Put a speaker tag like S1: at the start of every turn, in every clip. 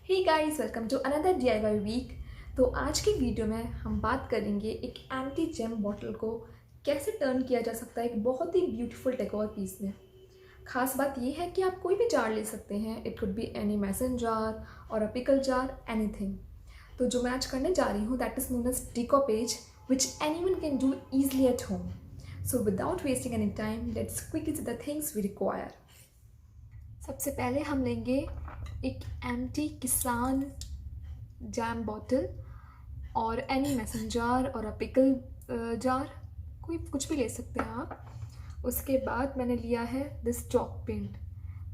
S1: Hey guys, welcome to another DIY week. तो आज की वीडियो में हम बात करेंगे एक एंटी जेम बॉटल को कैसे टर्न किया जा सकता है एक बहुत ही ब्यूटीफुल डेकोर पीस में। खास बात ये है कि आप कोई भी जार ले सकते हैं। It could be any mason jar और अ पिकल जार, एनीथिंग। तो जो मैं आज करने जा रही हूँ that is known as decoupage, which anyone can do easily at home. So without wasting any time, let's quickly see the things we require. सबसे पहले हम लेंगे एक एम्प्टी किसान जैम बॉटल और एनी मैसन जार और अ पिकल जार, कोई कुछ भी ले सकते हैं आप। उसके बाद मैंने लिया है दिस चॉक पेंट।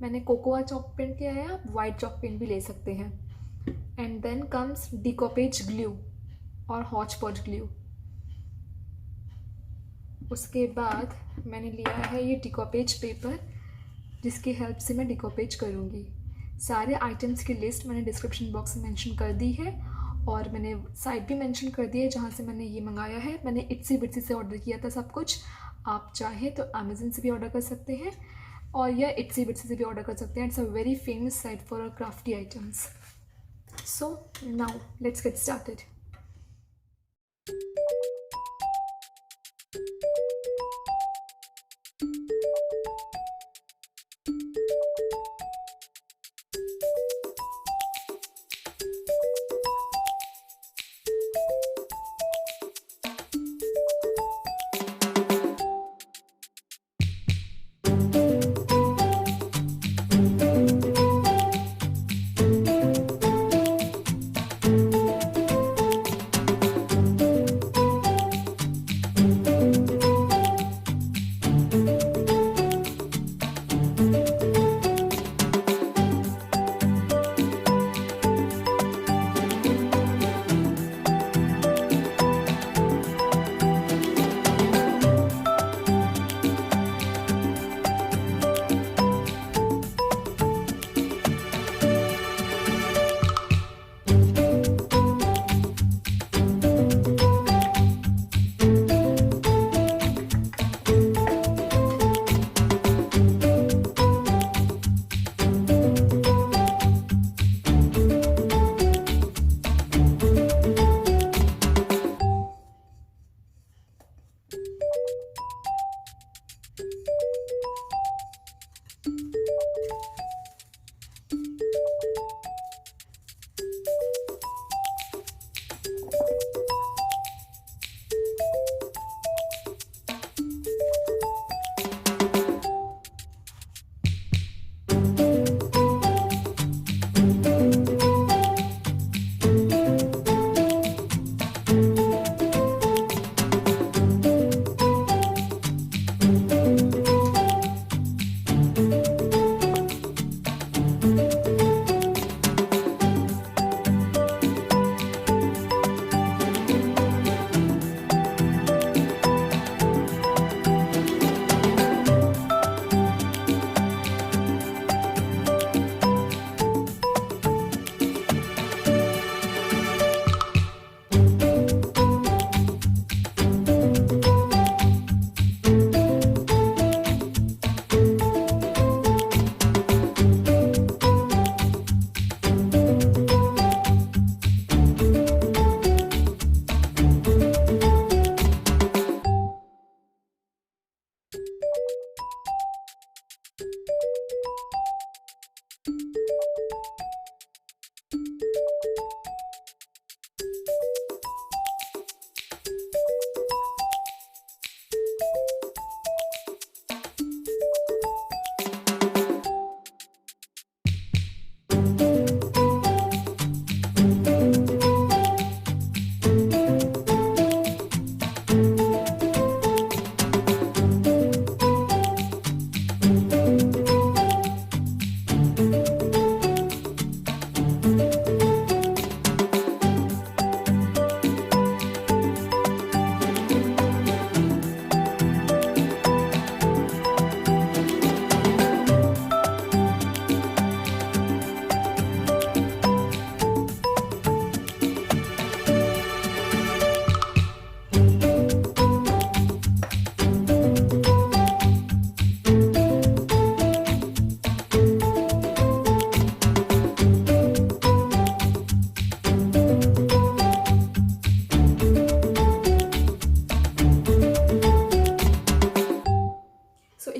S1: मैंने कोकोआ चॉक पेंट लिया है, आप वाइट चॉक पेंट भी ले सकते हैं। एंड देन कम्स डिकॉपेज ग्लू और हॉच पॉच ग्लू। उसके बाद मैंने लिया है ये डिकॉपेज पेपर, जिसकी हेल्प से मैं डिकॉपेज करूँगी। सारे आइटम्स की लिस्ट मैंने डिस्क्रिप्शन बॉक्स में मेंशन कर दी है और मैंने साइट भी मेंशन कर दी है जहाँ से मैंने ये मंगाया है। मैंने इट्सी बिट्सी से ऑर्डर किया था सब कुछ। आप चाहे तो अमेज़न से भी ऑर्डर कर सकते हैं और या इट्सी बिट्सी से भी ऑर्डर कर सकते हैं। It's a very famous site for crafty items. So now let's get started.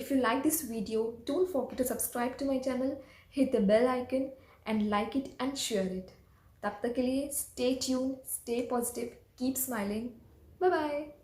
S1: if you like this video, don't forget to subscribe to my channel, hit the bell icon and like it and share it. तब तक के लिए stay tuned, stay positive, keep smiling. Bye bye.